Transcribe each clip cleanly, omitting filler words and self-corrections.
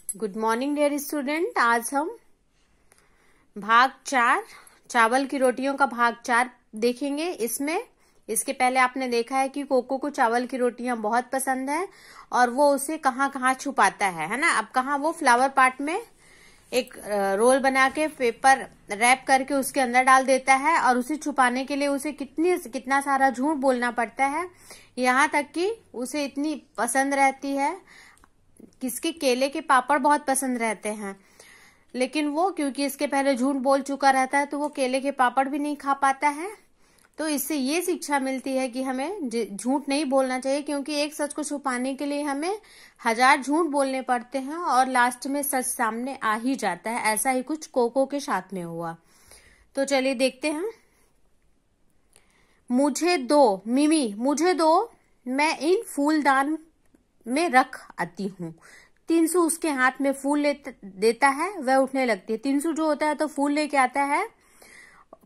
Good morning dear student. आज हम भाग 4 चावल की रोटियों का भाग 4 देखेंगे। इसके पहले आपने देखा है कि कोको को चावल की रोटियां बहुत पसंद है और वो उसे कहाँ कहाँ छुपाता है ना। अब कहाँ वो फ्लावर पार्ट में एक रोल बना के पेपर रैप करके उसके अंदर डाल देता है और उसे छुपाने के लिए उसे कितना सारा झूठ बोलना पड़ता है। यहाँ तक कि उसे इतनी पसंद रहती है, किसके केले के पापड़ बहुत पसंद रहते हैं, लेकिन वो क्योंकि इसके पहले झूठ बोल चुका रहता है तो वो केले के पापड़ भी नहीं खा पाता है। तो इससे ये शिक्षा मिलती है कि हमें झूठ नहीं बोलना चाहिए, क्योंकि एक सच को छुपाने के लिए हमें 1000 झूठ बोलने पड़ते हैं और लास्ट में सच सामने आ ही जाता है। ऐसा ही कुछ कोको के साथ में हुआ। तो चलिए देखते हैं। मुझे दो मिमी, मुझे दो, मैं इन फूलदान में रख आती हूँ। तिनसु उसके हाथ में फूल देता है, वह उठने लगती है। तिनसु जो होता है तो फूल लेके आता है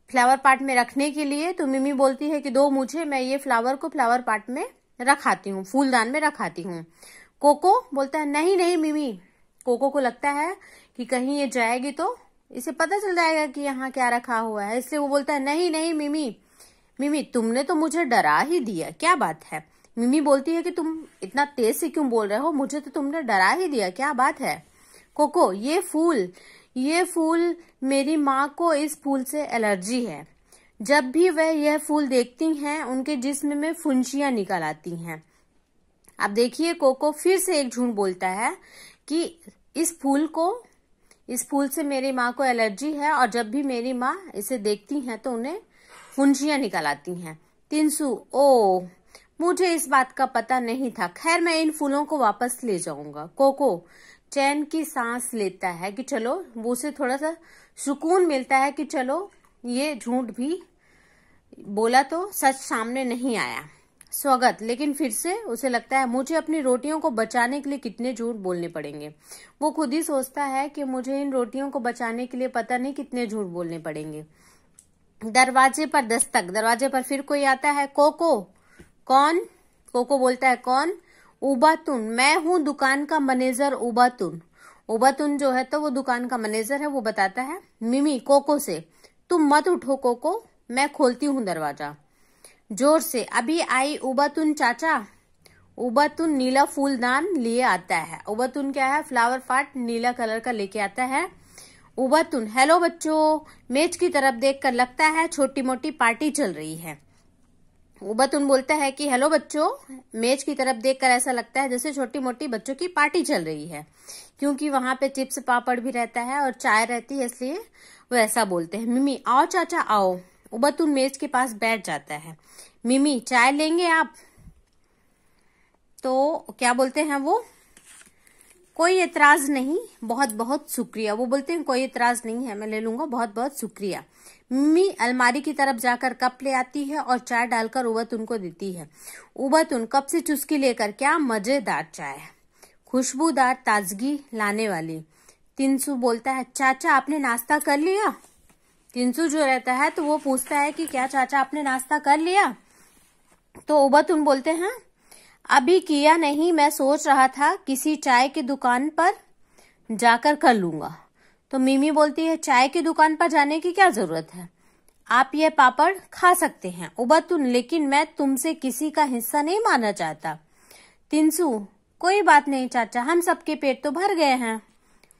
फ्लावर पार्ट में रखने के लिए। तो मिमी बोलती है कि दो मुझे, मैं ये फ्लावर को फ्लावर पार्ट में रखाती हूँ, फूलदान में रखाती हूँ। कोको बोलता है नहीं नहीं मिमी। कोको को लगता है कि कहीं ये जाएगी तो इसे पता चल जाएगा कि यहाँ क्या रखा हुआ है, इसलिए वो बोलता है नहीं नहीं मिमी। मिमी तुमने तो मुझे डरा ही दिया, क्या बात है। मिमी बोलती है कि तुम इतना तेज से क्यों बोल रहे हो, मुझे तो तुमने डरा ही दिया, क्या बात है। कोको ये फूल मेरी माँ को इस फूल से एलर्जी है। जब भी वह यह फूल देखती हैं उनके जिस्म में फुंसियां निकल आती हैं। अब देखिए कोको फिर से एक झूठ बोलता है कि इस फूल से मेरी माँ को एलर्जी है और जब भी मेरी माँ इसे देखती हैं तो उन्हें फुंसियां निकल आती हैं। तिनसु ओ, मुझे इस बात का पता नहीं था, खैर मैं इन फूलों को वापस ले जाऊंगा। कोको चैन की सांस लेता है कि चलो, वो उसे थोड़ा सा सुकून मिलता है कि चलो ये झूठ भी बोला तो सच सामने नहीं आया। स्वागत, लेकिन फिर से उसे लगता है मुझे अपनी रोटियों को बचाने के लिए कितने झूठ बोलने पड़ेंगे। वो खुद ही सोचता है कि मुझे इन रोटियों को बचाने के लिए पता नहीं कितने झूठ बोलने पड़ेंगे। दरवाजे पर दस्तक, दरवाजे पर फिर कोई आता है। कोको कौन? कोको बोलता है कौन? उबातुन, मैं हूँ दुकान का मैनेजर उबातुन। उबातुन जो है तो वो दुकान का मैनेजर है, वो बताता है। मिमी कोको से, तुम मत उठो कोको, मैं खोलती हूँ दरवाजा। जोर से, अभी आई उबातुन चाचा। उबातुन नीला फूलदान लिए आता है। उबातुन क्या है, फ्लावर पार्ट नीला कलर का लेके आता है। उबातुन, हेलो बच्चों। मेज की तरफ देखकर लगता है छोटी मोटी पार्टी चल रही है। उबातुन बोलता है कि हेलो बच्चों। मेज की तरफ देखकर ऐसा लगता है जैसे छोटी मोटी बच्चों की पार्टी चल रही है, क्योंकि वहां पे चिप्स पापड़ भी रहता है और चाय रहती है, इसलिए वो ऐसा बोलते हैं। मिमी आओ चाचा आओ। उबातुन मेज के पास बैठ जाता है। मिमी चाय लेंगे आप? तो क्या बोलते हैं वो, कोई एतराज नहीं, बहुत बहुत शुक्रिया। वो बोलते हैं कोई एतराज नहीं है, मैं ले लूंगा, बहुत बहुत शुक्रिया। मिमी अलमारी की तरफ जाकर कप ले आती है और चाय डालकर उबातुन को देती है। उबातुन कप से चुस्की लेकर, क्या मजेदार चाय, खुशबूदार ताजगी लाने वाली। तिनसु बोलता है चाचा आपने नाश्ता कर लिया? तिनसु जो रहता है तो वो पूछता है कि क्या चाचा आपने नाश्ता कर लिया? तो उबातुन बोलते हैं अभी किया नहीं, मैं सोच रहा था किसी चाय की दुकान पर जाकर कर लूंगा। तो मिमी बोलती है चाय की दुकान पर जाने की क्या जरूरत है, आप ये पापड़ खा सकते हैं। उबातुन, लेकिन मैं तुमसे किसी का हिस्सा नहीं मानना चाहता। तिनसु, कोई बात नहीं चाचा, हम सबके पेट तो भर गए हैं।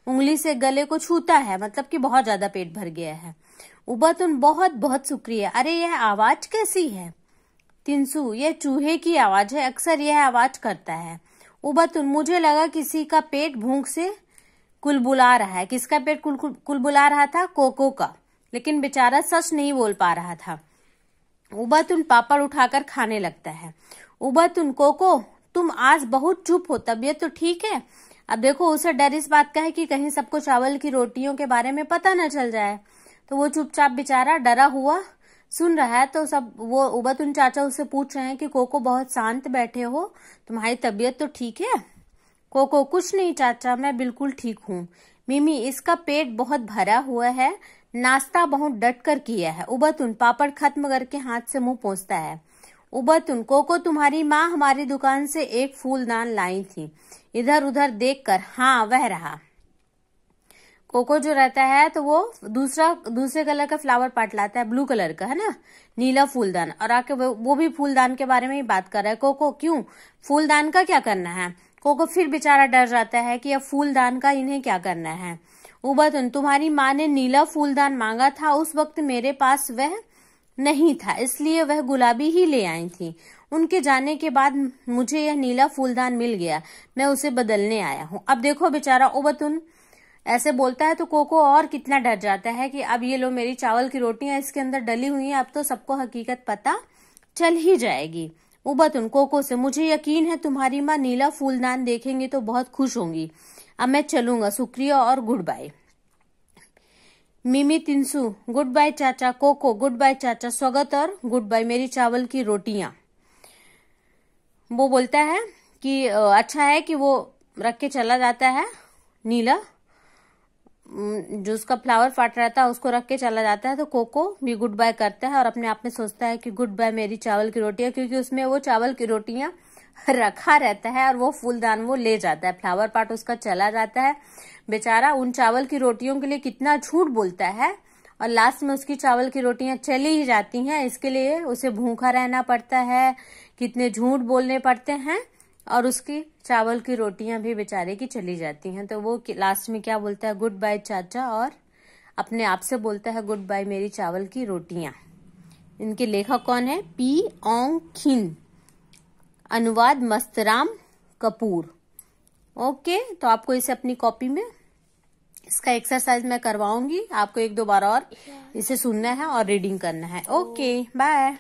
उंगली से गले को छूता है, मतलब कि बहुत ज्यादा पेट भर गया है। उबातुन, बहुत बहुत शुक्रिया। अरे यह आवाज कैसी है? तिनसु, यह चूहे की आवाज है, अक्सर यह आवाज करता है। उबातुन, मुझे लगा किसी का पेट भूख से कुलबुला रहा है। किसका पेट कुलबुला रहा था? कोको का, लेकिन बेचारा सच नहीं बोल पा रहा था। उबातुन पापड़ उठाकर खाने लगता है। उबातुन, कोको तुम आज बहुत चुप हो, तबीयत तो ठीक है? अब देखो उसे डर इस बात का है कि कहीं सबको चावल की रोटियों के बारे में पता न चल जाए, तो वो चुपचाप बेचारा डरा हुआ सुन रहा है। तो सब वो उबातुन चाचा उससे पूछ रहे हैं कि कोको बहुत शांत बैठे हो, तुम्हारी तबीयत तो ठीक है? कोको, कुछ नहीं चाचा, मैं बिल्कुल ठीक हूँ। मिमी, इसका पेट बहुत भरा हुआ है, नाश्ता बहुत डट कर किया है। उबातुन पापड़ खत्म करके हाथ से मुंह पोंछता है। उबातुन, कोको तुम्हारी माँ हमारी दुकान से एक फूलदान लाई थी, इधर उधर देखकर, हाँ वह रहा। कोको जो रहता है तो वो दूसरे कलर का फ्लावर पार्ट लाता है, ब्लू कलर का, है ना, नीला फूलदान, और आके वो भी फूलदान के बारे में ही बात कर रहा है। कोको क्यों, फूलदान का क्या करना है? कोको फिर बेचारा डर जाता है कि अब फूलदान का इन्हें क्या करना है। उबतन, तुम्हारी माँ ने नीला फूलदान मांगा था, उस वक्त मेरे पास वह नहीं था, इसलिए वह गुलाबी ही ले आई थी। उनके जाने के बाद मुझे यह नीला फूलदान मिल गया, मैं उसे बदलने आया हूँ। अब देखो बेचारा उबतुन ऐसे बोलता है तो कोको और कितना डर जाता है कि अब ये लो मेरी चावल की रोटियां इसके अंदर डली हुई हैं, अब तो सबको हकीकत पता चल ही जाएगी। उबतुन कोको से, मुझे यकीन है तुम्हारी माँ नीला फूलदान देखेंगी तो बहुत खुश होंगी। अब मैं चलूंगा, शुक्रिया और गुड बाय। मिमी तिनसु, गुड बाय चाचा। कोको, गुड बाय चाचा, स्वागत और गुड बाय मेरी चावल की रोटियां। वो बोलता है कि अच्छा है कि वो रख के चला जाता है, नीला जो उसका फ्लावर पार्ट रहता है उसको रख के चला जाता है। तो कोको भी गुड बाय करता है और अपने आप में सोचता है कि गुड बाय मेरी चावल की रोटियां, क्योंकि उसमें वो चावल की रोटियां रखा रहता है और वो फूलदान वो ले जाता है, फ्लावर पार्ट उसका चला जाता है। बेचारा उन चावल की रोटियों के लिए कितना झूठ बोलता है और लास्ट में उसकी चावल की रोटियां चली ही जाती हैं। इसके लिए उसे भूखा रहना पड़ता है, कितने झूठ बोलने पड़ते हैं, और उसकी चावल की रोटियां भी बेचारे की चली जाती हैं। तो वो लास्ट में क्या बोलता है, गुड बाय चाचा, और अपने आप से बोलता है गुड बाय मेरी चावल की रोटियां। इनके लेखक कौन है? पी ओंग खिन, अनुवाद मस्तराम कपूर। ओके, तो आपको इसे अपनी कॉपी में इसका एक्सरसाइज मैं करवाऊंगी, आपको 1-2 बार और इसे सुनना है और रीडिंग करना है। Okay, bye.